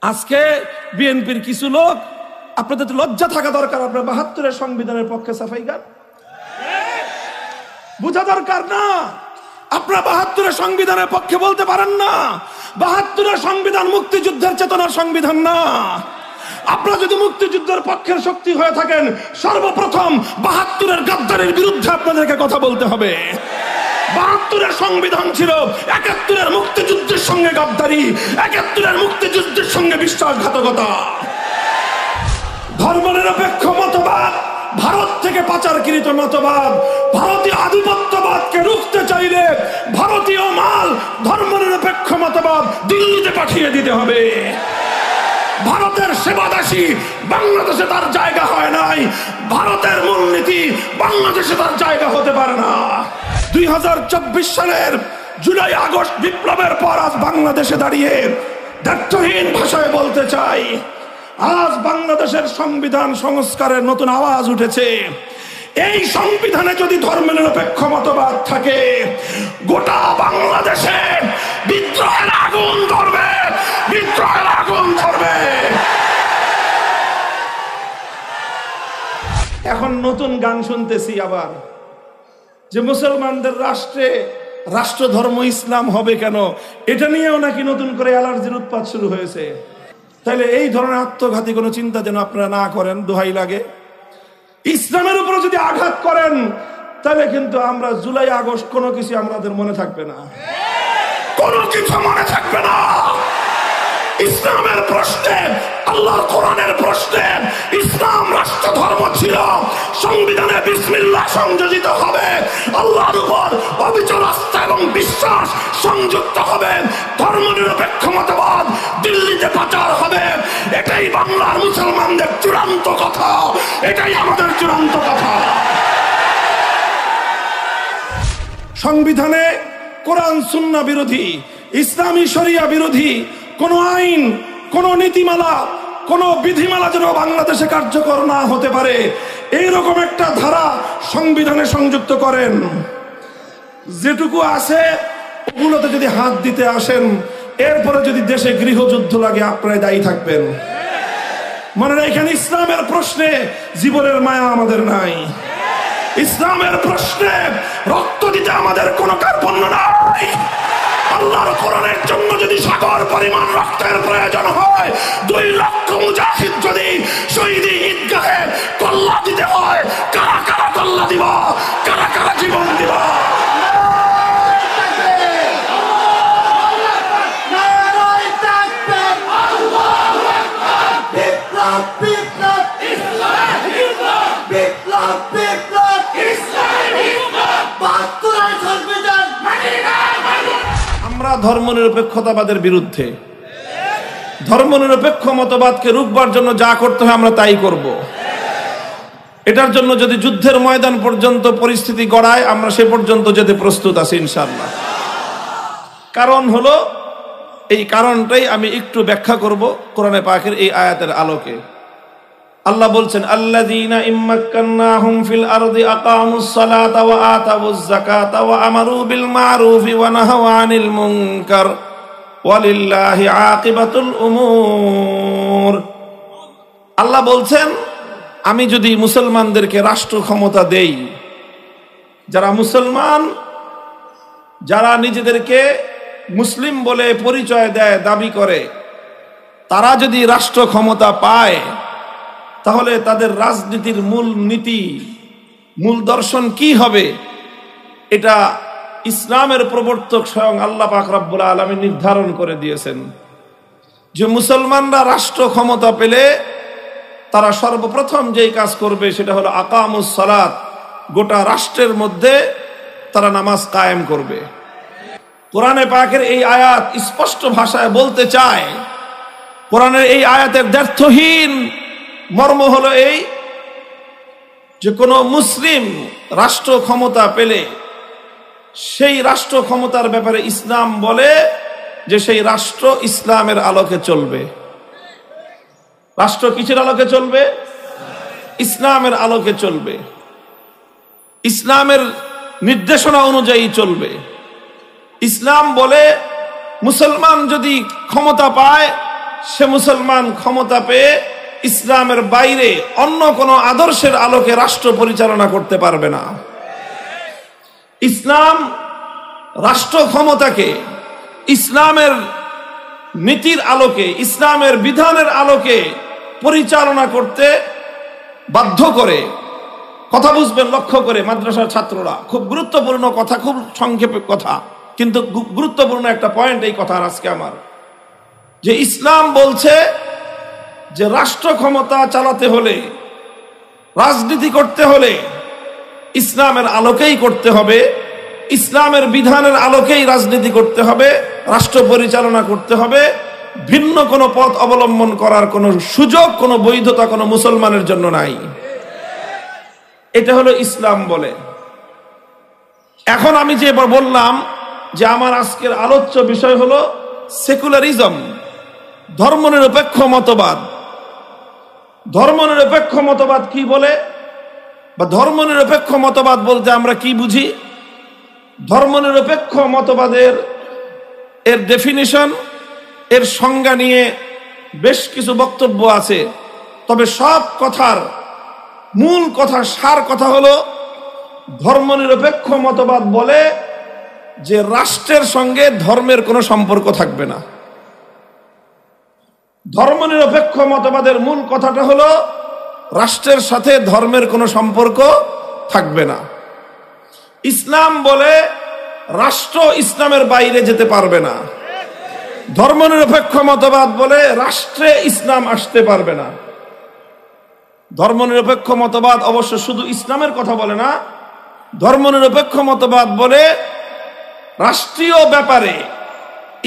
আজকে বিএনপির কিছু লোক, আপনাদের লজ্জা থাকা দরকার, আপনার ৭২-এর সংবিধানের পক্ষে সাফাই গান বোঝা দরকার না। আপনার ৭২-এর সংবিধানের পক্ষে বলতে পারেন না। ৭২-এর সংবিধান মুক্তিযুদ্ধের চেতনার সংবিধান না। আপনারা যদি মুক্তিযুদ্ধের পক্ষের শক্তি হয়ে থাকেন, সর্বপ্রথম ৭২-এর গাদ্দারির বিরুদ্ধে আপনাদেরকে কথা বলতে হবে। ৭২-এর সংবিধান ছিল ৭১-এর মুক্তিযুদ্ধের সঙ্গে গাদ্দারি, ৭১-এর মুক্তিযুদ্ধের সঙ্গে বিশ্বাসঘাতকতা। ধর্মনিরপেক্ষ মতবাদ ভারত থেকে পাচারকৃত মতবাদ। ভারতীয় আধিপত্যবাদকে রুখতে চাইলে ভারতীয় মাল, ধর্মনিরপেক্ষ মতবাদ দিল্লিতে পাঠিয়ে দিতে হবে। ভারতের সেবাদাসী বাংলাদেশে তার জায়গা হয় নাই। ভারতের মূলনীতি বাংলাদেশে তার জায়গা হতে পারে না। 2024 সালের জুলাই আগস্ট বিপ্লবের পর আজ বাংলাদেশে দাঁড়িয়ে দায়িত্বহীন ভাষায় বলতে চাই, আজ বাংলাদেশের সংবিধান সংস্কারের নতুন আওয়াজ উঠেছে। এই সংবিধানে যদি ধর্মনিরপেক্ষ মতবাদ থাকে, গোটা বাংলাদেশে বিদ্রোহের আগুন ধরবে, বিদ্রোহের আগুন ধরবে। এখন নতুন গান শুনতেছি আবার, যে মুসলমানদের রাষ্ট্রে রাষ্ট্র ধর্ম ইসলাম হবে কেন, এটা নিয়েও নাকি নতুন করে অ্যালার্জির উৎপাত শুরু হয়েছে। তাহলে এই ধরনের আত্মঘাতী কোনো চিন্তা যেন আপনারা না করেন, দোহাই লাগে। ইসলামের উপরে যদি আঘাত করেন, তাহলে কিন্তু আমরা জুলাই আগস্ট কোনো কিছু আমাদের মনে থাকবে না, কোনো কিছু মনে থাকবে না। ইসলামের প্রশ্নে, আল্লাহর কোরআনের প্রশ্নে ইসলাম রাষ্ট্র ধর্ম ছিল। সংবিধানে বিসমিল্লাহ সংযোজিত হবে, আল্লাহর উপর অবিচল আস্থা এবং বিশ্বাস সংযুক্ত হবে। ধর্মনিরপেক্ষ মতবাদ দিল্লিতে পাচার হবে। এটাই বাংলার মুসলমানদের চূড়ান্ত কথা, এটাই আমাদের চূড়ান্ত কথা। সংবিধানে কোরআন সুন্নাহ বিরোধী, ইসলামী শরিয়া বিরোধী কোন আইন, কোন নীতিমালা, কোন বিধিমালা যেন বাংলাদেশে কার্যকর না হতে পারে, এইরকম একটা ধারা সংবিধানে সংযুক্ত করেন। যেটুকু আছে ওগুলোতে যদি হাত দিতে আসেন, এরপরে যদি দেশে গৃহযুদ্ধ লাগে, আপনারা দায়ী থাকবেন। মনে রাখেন, ইসলামের প্রশ্নে জীবনের মায়া আমাদের নাই। ইসলামের প্রশ্নে রক্ত দিতে আমাদের কোনো কার্পণ্য নাই। আল্লাহর কোরআনের জন্য যদি সাগর পরিমাণ রক্তের প্রয়োজন হয়, 2 লক্ষ মুজাহিদ যদি শহীদি ঈদগাহে কল্লা দিতে হয়, কারা কারা কল্লা দিব, কারা কারা জীবন দিব? আমরা ধর্মনিরপেক্ষতাবাদের বিরুদ্ধে। ধর্মনিরপেক্ষ মতবাদকে রুখবার জন্য যা করতে হয় আমরা তাই করব। এটার জন্য যদি যুদ্ধের ময়দান পর্যন্ত পরিস্থিতি গড়ায়, আমরা সে পর্যন্ত যেতে প্রস্তুত আছি ইনশাআল্লাহ। কারণ হলো, এই কারণটাই আমি একটু ব্যাখ্যা করব কোরআনে পাকের এই আয়াতের আলোকে। আল্লাহ বলছেন, আল্লাযীনা ইম্মাক্কান্নাহুম ফিল আরদি আকামুস সালাতা ওয়া আতাউয যাকাতা ওয়া আমারু বিল মা'রুফি ওয়া নাহাউ আনিল মুনকার ওয়ালিল্লাহি আকিবাতুল উমুর। আল্লাহ বলছেন, আমি যদি মুসলমানদেরকে রাষ্ট্র ক্ষমতা দেই, যারা মুসলমান, যারা নিজেদেরকে মুসলিম বলে পরিচয় দেয়, দাবি করে, তারা যদি রাষ্ট্র ক্ষমতা পায়, তাহলে তাদের রাজনীতির মূল নীতি, মূল দর্শন কি হবে, এটা ইসলামের প্রবর্তক স্বয়ং আল্লাহ পাক রব্বুল আলামিন নির্ধারণ করে দিয়েছেন। যে মুসলমানরা রাষ্ট্র ক্ষমতা পেলে তারা সর্বপ্রথম যেই কাজ করবে সেটা হলো আকামুস সালাত, গোটা রাষ্ট্রের মধ্যে তারা নামাজ কায়েম করবে। কোরআনে পাকের এই আয়াত স্পষ্ট ভাষায় বলতে চায়, কোরআনের এই আয়াতের দ্ব্যর্থহীন মর্ম হলো এই, যে কোন মুসলিম রাষ্ট্র ক্ষমতা পেলে সেই রাষ্ট্র ক্ষমতার ব্যাপারে ইসলাম বলে যে সেই রাষ্ট্র ইসলামের আলোকে চলবে। রাষ্ট্র কিসের আলোকে চলবে? ইসলামের আলোকে চলবে, ইসলামের নির্দেশনা অনুযায়ী চলবে। ইসলাম বলে মুসলমান যদি ক্ষমতা পায় সে মুসলমান ক্ষমতা পেয়ে ইসলামের বাইরে অন্য কোনো আদর্শের আলোকে রাষ্ট্র পরিচালনা করতে পারবে না। ইসলাম রাষ্ট্র ক্ষমতাকে ইসলামের নীতির আলোকে, ইসলামের বিধানের আলোকে পরিচালনা করতে বাধ্য করে। কথা বুঝবেন, লক্ষ্য করে মাদ্রাসার ছাত্ররা, খুব গুরুত্বপূর্ণ কথা, খুব সংক্ষেপে কথা, কিন্তু গুরুত্বপূর্ণ একটা পয়েন্ট এই কথার আজকে আমার, যে ইসলাম বলছে যে রাষ্ট্র ক্ষমতা চালাতে হলে, রাজনীতি করতে হলে ইসলামের আলোকেই করতে হবে, ইসলামের বিধানের আলোকেই রাজনীতি করতে হবে, রাষ্ট্র পরিচালনা করতে হবে। ভিন্ন কোনো পথ অবলম্বন করার কোনো সুযোগ, কোনো বৈধতা কোনো মুসলমানের জন্য নাই। এটা হলো ইসলাম বলে। এখন আমি যে বললাম যে আমার আজকের আলোচ্য বিষয় হলো সেকুলারিজম, ধর্মনিরপেক্ষ মতবাদ। ধর্মনিরপেক্ষ মতবাদ কি বলে, বা ধর্মনিরপেক্ষ মতবাদ বলতে আমরা কি বুঝি? ধর্মনিরপেক্ষ মতবাদের ডেফিনিশন, এর সংজ্ঞা নিয়ে বেশ কিছু বক্তব্য আছে। তবে সব কথার মূল কথা, সার কথা হলো, ধর্মনিরপেক্ষ মতবাদ বলে যে রাষ্ট্রের সঙ্গে ধর্মের কোনো সম্পর্ক থাকবে না। ধর্মনিরপেক্ষ মতবাদের মূল কথাটা হলো রাষ্ট্রের সাথে ধর্মের কোনো সম্পর্ক থাকবে না। ইসলাম বলে রাষ্ট্র ইসলামের বাইরে যেতে পারবে না। ধর্মনিরপেক্ষ মতবাদ বলে রাষ্ট্রে ইসলাম আসতে পারবে না। ধর্মনিরপেক্ষ মতবাদ অবশ্য শুধু ইসলামের কথা বলে না, ধর্মনিরপেক্ষ মতবাদ বলে রাষ্ট্রীয় ব্যাপারে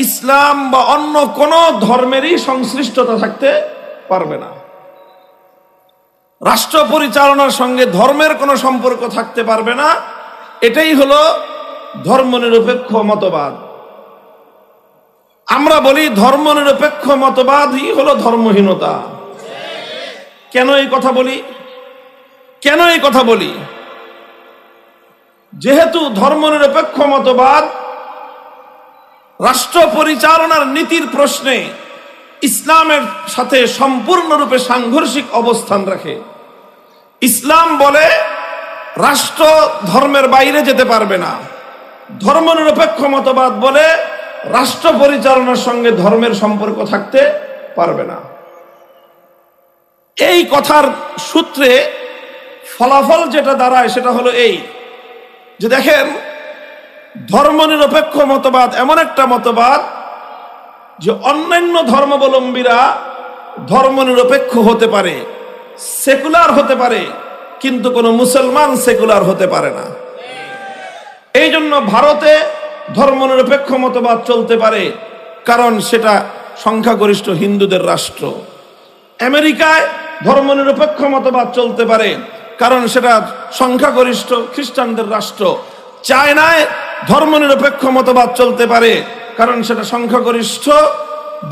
ইসলাম বা অন্য কোন ধর্মেরই সংশ্লিষ্টতা থাকতে পারবে না। রাষ্ট্র পরিচালনার সঙ্গে ধর্মের কোনো সম্পর্ক থাকতে পারবে না। এটাই হলো ধর্মনিরপেক্ষ মতবাদ। আমরা বলি ধর্মনিরপেক্ষ মতবাদই হলো ধর্মহীনতা। কেন এই কথা বলি? কেন এই কথা বলি? যেহেতু ধর্মনিরপেক্ষ মতবাদ রাষ্ট্র পরিচালনার নীতির প্রশ্নে ইসলামের সাথে সম্পূর্ণরূপে সাংঘর্ষিক অবস্থান রাখে। ইসলাম বলে রাষ্ট্র ধর্মের বাইরে যেতে পারবে না। ধর্মনিরপেক্ষ মতবাদ বলে রাষ্ট্র পরিচালনার সঙ্গে ধর্মের সম্পর্ক থাকতে পারবে না। এই কথার সূত্রে ফলাফল যেটা দাঁড়ায় সেটা হলো এই, যে দেখেন, ধর্মনিরপেক্ষ মতবাদ এমন একটা মতবাদ যে অন্যান্য ধর্মাবলম্বীরা ধর্মনিরপেক্ষ হতে পারে, সেকুলার হতে পারে, কিন্তু কোন মুসলমান সেকুলার হতে পারে না। এই জন্য ভারতে ধর্মনিরপেক্ষ মতবাদ চলতে পারে, কারণ সেটা সংখ্যাগরিষ্ঠ হিন্দুদের রাষ্ট্র। আমেরিকায় ধর্মনিরপেক্ষ মতবাদ চলতে পারে, কারণ সেটা সংখ্যাগরিষ্ঠ খ্রিস্টানদের রাষ্ট্র। চায়নায় ধর্মনিরপেক্ষ মতবাদ চলতে পারে, কারণ সেটা সংখ্যাগরিষ্ঠ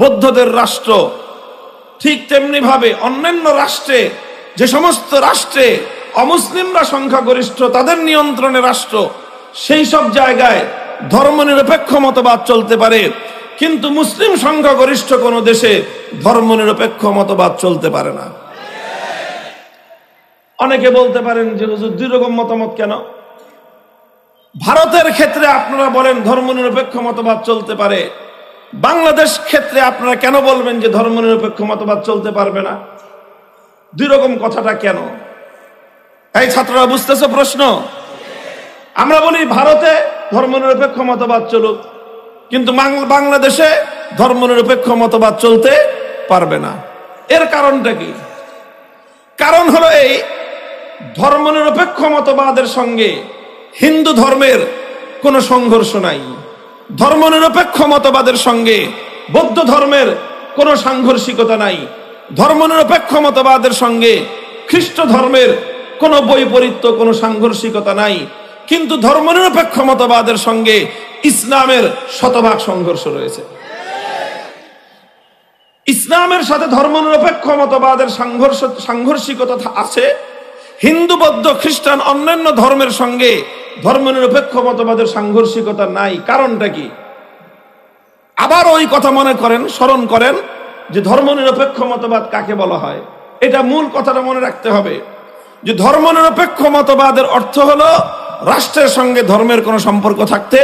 বৌদ্ধদের রাষ্ট্র। ঠিক তেমনি ভাবে অন্যান্য রাষ্ট্রে, যে সমস্ত রাষ্ট্রে অমুসলিমরা সংখ্যাগরিষ্ঠ, তাদের নিয়ন্ত্রণে রাষ্ট্র, সেই সব জায়গায় ধর্মনিরপেক্ষ মতবাদ চলতে পারে, কিন্তু মুসলিম সংখ্যাগরিষ্ঠ কোন দেশে ধর্মনিরপেক্ষ মতবাদ চলতে পারে না। অনেকে বলতে পারেন যে হুজুর দুই রকম মতামত কেন? ভারতের ক্ষেত্রে আপনারা বলেন ধর্মনিরপেক্ষ মতবাদ চলতে পারে, বাংলাদেশ ক্ষেত্রে আপনারা কেন বলবেন যে ধর্মনিরপেক্ষ মতবাদ চলতে পারবে না? দুই রকম কথাটা কেন? এই ছাত্ররা বুঝতেছো প্রশ্ন? আমরা বলি ভারতে ধর্মনিরপেক্ষ মতবাদ চলুক, কিন্তু বাংলাদেশে ধর্মনিরপেক্ষ মতবাদ চলতে পারবে না। এর কারণটা কি? কারণ হলো এই, ধর্মনিরপেক্ষ মতবাদের সঙ্গে হিন্দু ধর্মের কোনো সংঘর্ষ নাই। ধর্মনিরপেক্ষ মতবাদের সঙ্গে বৌদ্ধ ধর্মের কোনো সাংঘর্ষিকতা নাই। ধর্মনিরপেক্ষ মতবাদের সঙ্গে খ্রিস্ট ধর্মের কোনো বৈপরীত্য, কোনো সাংঘর্ষিকতা নাই। কিন্তু ধর্মনিরপেক্ষ মতবাদের সঙ্গে ইসলামের শতভাগ সংঘর্ষ রয়েছে। ইসলামের সাথে ধর্মনিরপেক্ষ মতবাদের সাংঘর্ষিকতা আছে। হিন্দু, বৌদ্ধ, খ্রিস্টান, অন্যান্য ধর্মের সঙ্গে ধর্মনিরপেক্ষ মতবাদের সাংঘর্ষিকতা নাই। কারণটা কি? আবার ওই কথা মনে করেন, স্মরণ করেন যে ধর্মনিরপেক্ষ মতবাদ কাকে বলা হয়। এটা মূল কথাটা মনে রাখতে হবে যে ধর্মনিরপেক্ষ মতবাদের অর্থ হলো রাষ্ট্রের সঙ্গে ধর্মের কোনো সম্পর্ক থাকতে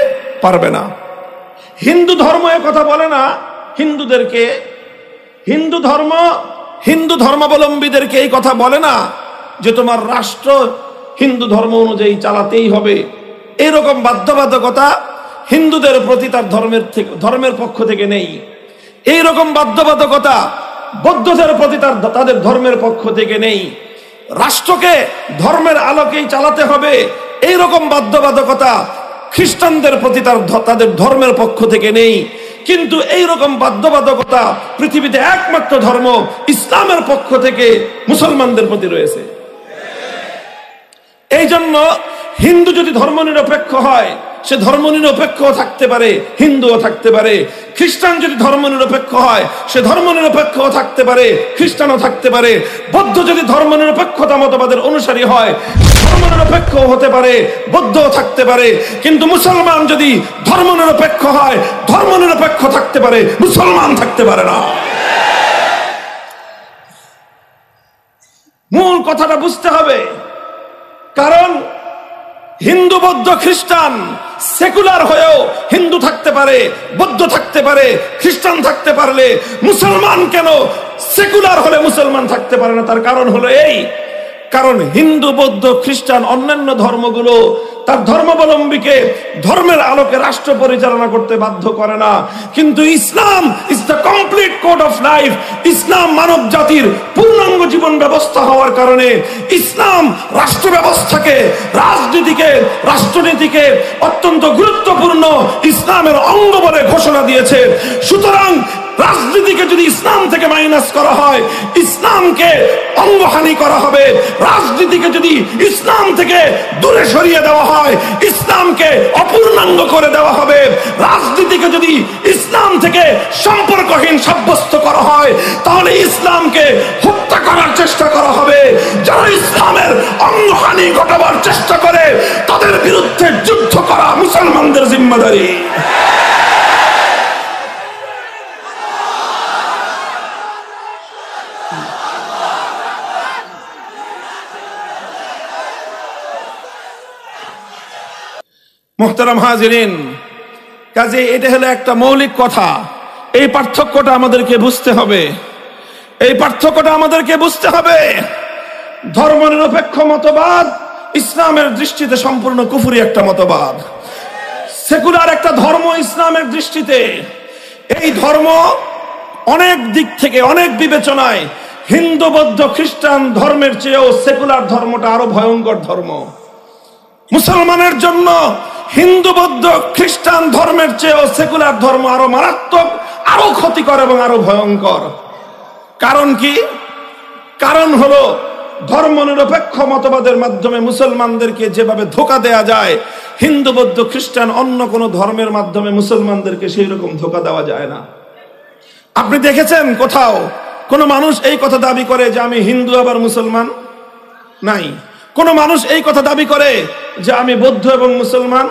পারবে না। হিন্দু ধর্ম এ কথা বলে না হিন্দুদেরকে, হিন্দু ধর্মাবলম্বীদেরকে এই কথা বলে না যে তোমার রাষ্ট্র হিন্দু ধর্ম অনুযায়ী চালাতেই হবে। এরকম বাধ্যবাধকতা হিন্দুদের প্রতি তার ধর্মের পক্ষ থেকে নেই। এইরকম বাধ্যবাধকতা বৌদ্ধদের প্রতি তাদের ধর্মের পক্ষ থেকে নেই। রাষ্ট্রকে ধর্মের আলোকেই চালাতে হবে এইরকম বাধ্যবাধকতা খ্রিস্টানদের প্রতি তাদের ধর্মের পক্ষ থেকে নেই। কিন্তু এইরকম বাধ্যবাধকতা পৃথিবীতে একমাত্র ধর্ম ইসলামের পক্ষ থেকে মুসলমানদের প্রতি রয়েছে। এই জন্য হিন্দু যদি ধর্মনিরপেক্ষ হয় সে ধর্মনিরপেক্ষ থাকতে পারে, হিন্দুও থাকতে পারে। খ্রিস্টান যদি ধর্মনিরপেক্ষ হয় সে ধর্মনিরপেক্ষ থাকতে পারে, খ্রিস্টানও থাকতে পারে। বৌদ্ধ যদি ধর্মনিরপেক্ষতা মতবাদের অনুসারী হয় ধর্মনিরপেক্ষ হতে পারে, বৌদ্ধও থাকতে পারে। কিন্তু মুসলমান যদি ধর্মনিরপেক্ষ হয় ধর্মনিরপেক্ষ থাকতে পারে, মুসলমান থাকতে পারে না। মূল কথাটা বুঝতে হবে। কারণ হিন্দু বৌদ্ধ খ্রিস্টান সেকুলার হয়েও হিন্দু থাকতে পারে, বৌদ্ধ থাকতে পারে, খ্রিস্টান থাকতে পারলে মুসলমান কেন সেকুলার হলে মুসলমান থাকতে পারে না? তার কারণ হলো এই, কারণ হিন্দু বৌদ্ধ খ্রিস্টান অন্যান্য ধর্মগুলো তার ধর্মাবলম্বীকে ধর্মের আলোকে রাষ্ট্র পরিচালনা করতে বাধ্য করে না। কিন্তু Islam is the complete code of life. ইসলাম মানব জাতির পূর্ণাঙ্গ জীবন ব্যবস্থা হওয়ার কারণে ইসলাম রাষ্ট্র ব্যবস্থাকে, রাজনীতিকে, রাষ্ট্রনীতিকে অত্যন্ত গুরুত্বপূর্ণ ইসলামের অঙ্গ বলে ঘোষণা দিয়েছে। সুতরাং রাজনীতিকে যদি ইসলাম থেকে মাইনাস করা হয় ইসলামকে অঙ্গহানি করা হবে। রাজনীতিকে যদি ইসলাম থেকে দূরে সরিয়ে দেওয়া হয় ইসলামকে অপূর্ণাঙ্গ করে দেওয়া হবে। রাজনীতিকে যদি ইসলাম থেকে সম্পর্কহীন সাব্যস্ত করা হয় তাহলে ইসলামকে হত্যা করার চেষ্টা করা হবে। যারা ইসলামের অঙ্গহানি ঘটাবার চেষ্টা করে তাদের বিরুদ্ধে যুদ্ধ করা মুসলমানদের জিম্মাদারি। মুহতারাম হাজিরিন, কাজে এটা হলো একটা মৌলিক কথা। এই পার্থক্যটা আমাদেরকে বুঝতে হবে, এই পার্থক্যটা আমাদেরকে বুঝতে হবে। ধর্মনিরপেক্ষ মতবাদ ইসলামের দৃষ্টিতে সম্পূর্ণ কুফরি একটা মতবাদ। সেকুলার একটা ধর্ম ইসলামের দৃষ্টিতে, এই ধর্ম অনেক দিক থেকে অনেক বিবেচনায় হিন্দু বৌদ্ধ খ্রিস্টান ধর্মের চেয়েও সেকুলার ধর্মটা আরো ভয়ঙ্কর ধর্ম। মুসলমানের জন্য হিন্দু বৌদ্ধ খ্রিস্টান ধর্মের চেয়েও সেকুলার ধর্ম আরো মারাত্মক, আরো ক্ষতিকর এবং আরো ভয়ঙ্কর। কারণ কি? কারণ হলো ধর্মনিরপেক্ষ মতবাদের মাধ্যমে মুসলমানদেরকে যেভাবে ধোঁকা দেয়া যায় হিন্দু বৌদ্ধ খ্রিস্টান অন্য কোন ধর্মের মাধ্যমে মুসলমানদেরকে সেই রকম ধোঁকা দেওয়া যায় না। আপনি দেখেছেন কোথাও কোন মানুষ এই কথা দাবি করে যে আমি হিন্দু আবার মুসলমান? নাই। কোন মানুষ এই কথা দাবি করে যে আমি বৌদ্ধ এবং মুসলমান?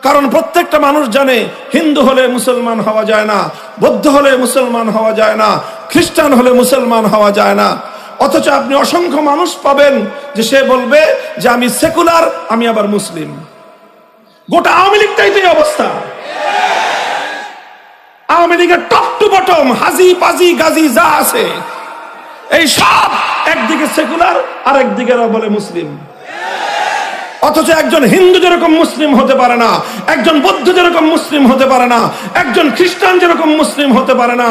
কারণ প্রত্যেকটা মানুষ জানে হিন্দু হলে মুসলমান হওয়া যায় না, বৌদ্ধ হলে মুসলমান হওয়া যায় না, খ্রিস্টান হলে মুসলমান হওয়া যায় না। অথচ আপনি অসংখ্য মানুষ পাবেন যে সে বলবে যে আমি সেকুলার, আমি আবার মুসলিম। গোটা আওয়ামী লীগটাই তো এই অবস্থা। আওয়ামী লীগের টপ টু বটম হাজি পাজি গাজি যা আছে এই সব একদিকে সেকুলার আর একদিকে বলে মুসলিম। অথচ একজন হিন্দু যেরকম মুসলিম হতে পারে না, একজন বৌদ্ধ যেরকম মুসলিম হতে পারে না, একজন খ্রিস্টান যেরকম মুসলিম হতে পারে না।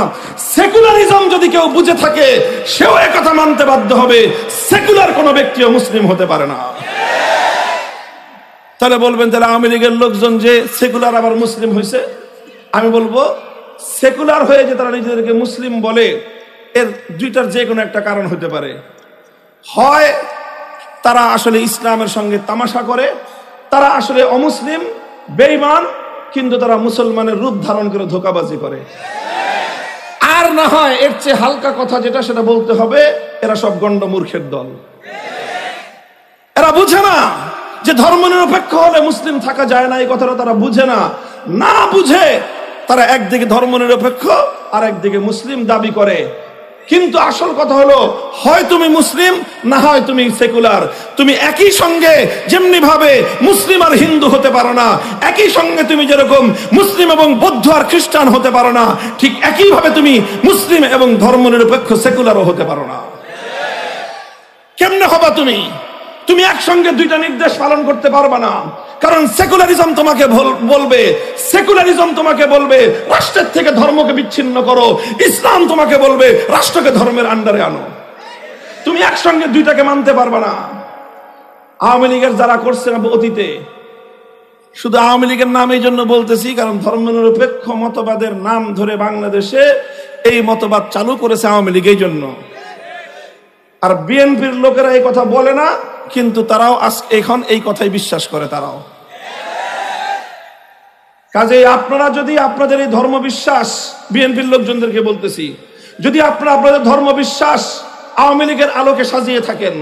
সেকুলারিজম যদি কেউ বুঝে থাকে সেও একথা মানতে বাধ্য হবে সেকুলার কোন ব্যক্তিও মুসলিম হতে পারে না। তাহলে বলবেন তাহলে আওয়ামী লীগের লোকজন যে সেকুলার আবার মুসলিম হয়েছে? আমি বলবো সেকুলার হয়ে যে তারা নিজেদেরকে মুসলিম বলে এর দুইটার যে কোনো একটা কারণ হতে পারে। হয় তারা আসলে ইসলামের সঙ্গে তামাশা করে, তারা আসলে অমুসলিম বেঈমান, কিন্তু তারা মুসলমানের রূপ ধারণ করে ধোঁকাবাজি করে। আর না হয় এর চেয়ে হালকা কথা যেটা সেটা বলতে হবে এরা সব গণ্ড মূর্খের দল। এরা বুঝে না যে ধর্মনিরপেক্ষ হলে মুসলিম থাকা যায় না, এই কথাটা তারা বুঝে না। না বুঝে তারা একদিকে ধর্মনিরপেক্ষ আর একদিকে মুসলিম দাবি করে। কিন্তু আসল কথা হলো, হয় তুমি মুসলিম না হয় তুমি সেকুলার। তুমি একই সঙ্গে যেমনি ভাবে মুসলিম আর হিন্দু হতে পারো না, একই সঙ্গে তুমি যেরকম মুসলিম এবং বৌদ্ধ আর খ্রিস্টান হতে পারো না, ঠিক একই ভাবে তুমি মুসলিম এবং ধর্মনিরপেক্ষ সেকুলারও হতে পারো না। কেমনে হবা তুমি? তুমি একসঙ্গে দুইটা নির্দেশ পালন করতে পারবা না। কারণ সেকুলারিজম তোমাকে বলবে, সেকুলারিজম তোমাকে বলবে রাষ্ট্রের থেকে ধর্মকে বিচ্ছিন্ন করো, ইসলাম তোমাকে বলবে রাষ্ট্রকে ধর্মের আন্ডারে আনো। তুমি একসঙ্গে দুইটাকে মানতে পারবা না। আওয়ামী লীগের যারা করছে না অতীতে, শুধু আওয়ামী লীগের নাম এই জন্য বলতেছি কারণ ধর্মনিরপেক্ষ মতবাদের নাম ধরে বাংলাদেশে এই মতবাদ চালু করেছে আওয়ামী লীগ এই জন্য। আর বিএনপির লোকেরা এই কথা বলে না, কিন্তু তারাও এখন এই কথাই বিশ্বাস করে তারাও। কাজে আপনারা যদি আপনাদের এই ধর্ম বিশ্বাস, বিএনপির লোকজনদেরকে বলতেছি, যদি আপনারা আপনাদের ধর্ম বিশ্বাস আওয়ামী লীগের আলোকে সাজিয়ে থাকেন,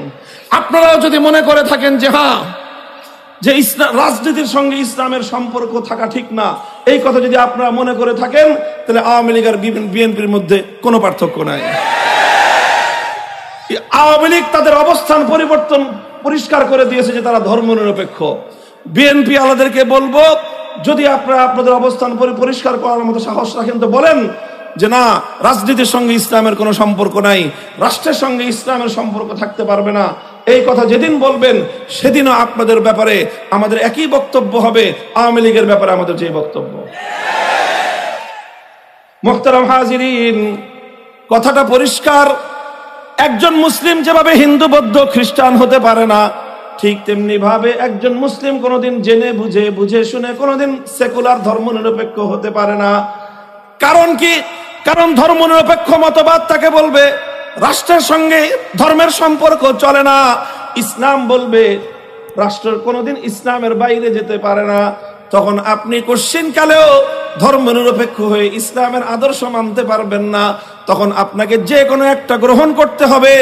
আপনারাও যদি মনে করে থাকেন যে হ্যাঁ, যে ইসলাম রাজনীতির সঙ্গে ইসলামের সম্পর্ক থাকা ঠিক না, এই কথা যদি আপনারা মনে করে থাকেন, তাহলে আওয়ামী লীগ আর বিএনপির মধ্যে কোনো পার্থক্য নাই। আওয়ামী লীগ তাদের অবস্থান পরিবর্তন পরিষ্কার করে দিয়েছে যে তারা ধর্মনিরপেক্ষ। বিএনপি আলাদেরকে বলবো, যদি আপনারা আপনাদের অবস্থান পরিষ্কার করার মতো সাহস রাখেন তো বলেন যে না, রাজনীতির সঙ্গে ইসলামের কোনো সম্পর্ক নাই, রাষ্ট্রের সঙ্গে ইসলামের সম্পর্ক থাকতে পারবে না। এই কথা যেদিন বলবেন সেদিনও আপনাদের ব্যাপারে আমাদের একই বক্তব্য হবে আওয়ামী লীগের ব্যাপারে আমাদের যে বক্তব্য। মুহতারাম হাজিরিন, কথাটা পরিষ্কার। একজন মুসলিম যেভাবে হিন্দু বৌদ্ধ খ্রিস্টান হতে পারে না, ঠিক তেমনি ভাবে একজন মুসলিম কোনোদিন জেনে বুঝে শুনে কোনোদিন সেকুলার ধর্মনিরপেক্ষ হতে পারে না। কারণ কি? কারণ ধর্মনিরপেক্ষ মতবাদ তাকে বলবে রাষ্ট্রের সঙ্গে ধর্মের সম্পর্ক চলে না। ইসলাম বলবে রাষ্ট্র কোনোদিন ইসলামের বাইরে যেতে পারে না। তখন আপনি কোশ্চিনকালেও ধর্মনিরপেক্ষ হয়ে ইসলামের আদর্শ মানতে পারবেন না। তখন আপনাকে যে কোনো একটা গ্রহণ করতে হবে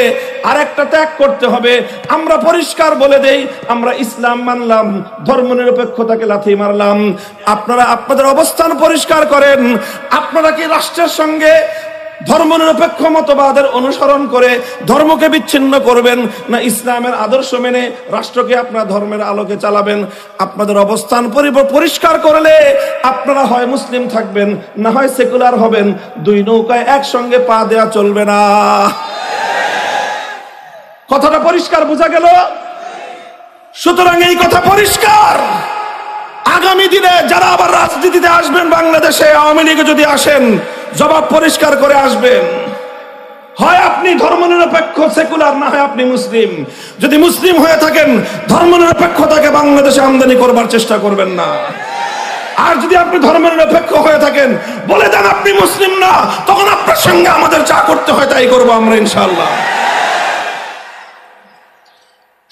আর একটা ত্যাগ করতে হবে। আমরা পরিষ্কার বলে দেই, আমরা ইসলাম মানলাম, ধর্মনিরপেক্ষতাকে লাথি মারলাম। আপনারা আপনাদের অবস্থান পরিষ্কার করেন। আপনারা কি রাষ্ট্রের সঙ্গে ধর্মনিরপেক্ষ মতবাদের অনুসরণ করে ধর্মকে বিচ্ছিন্ন করবেন, না ইসলামের আদর্শ মেনে রাষ্ট্রকে আপনার ধর্মের আলোকে চালাবেন? আপনাদের অবস্থান পরিষ্কার করলে আপনারা হয় মুসলিম থাকবেন, না হয় সেকুলার হবেন। দুই নৌকায় একসঙ্গে পা দেয়া চলবে না। কথাটা পরিষ্কার বোঝা গেল? সুতরাং এই কথা পরিষ্কার। আগামী দিনে যারা আবার রাজনীতিতে আসবেন বাংলাদেশে, আওয়ামী লীগে যদি আসেন, জবাব পরিষ্কার করে আসবেন। হয় আপনি ধর্মনিরপেক্ষ সেকুলার, না হয় আপনি মুসলিম। যদি মুসলিম হয়ে থাকেন, ধর্মনিরপেক্ষতাকে বাংলাদেশে আমদানি করবার চেষ্টা করবেন না। আর যদি আপনি ধর্মনিরপেক্ষ হয়ে থাকেন, বলে দেন আপনি মুসলিম না, তখন আপনার সঙ্গে আমাদের যা করতে হয় তাই করবো আমরা ইনশাআল্লাহ।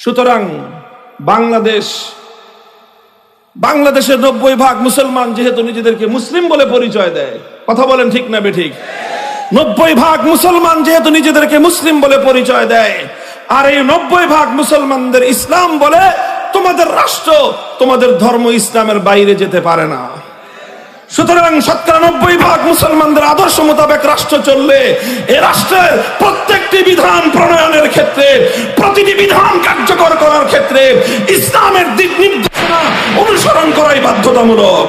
সুতরাং বাংলাদেশের 90% মুসলমান যেহেতু নিজেদেরকে মুসলিম বলে পরিচয় দেয়, কথা বলেন ঠিক না বেঠিক? 90% মুসলমান যেহেতু নিজেদেরকে মুসলিম বলে পরিচয় দেয়, আর এই 90% মুসলমানদের ইসলাম বলে, তোমাদের রাষ্ট্র তোমাদের ধর্ম ইসলামের বাইরে যেতে পারে না। সুতরাং 90% মুসলমানদের আদর্শ মোতাবেক রাষ্ট্র চললে এই রাষ্ট্রের প্রত্যেকটি বিধান প্রণয়নের ক্ষেত্রে, প্রতিটি বিধান কার্যকর করার ক্ষেত্রে ইসলামের দিক নির্দেশনা অনুসরণ করাই বাধ্যতামূলক।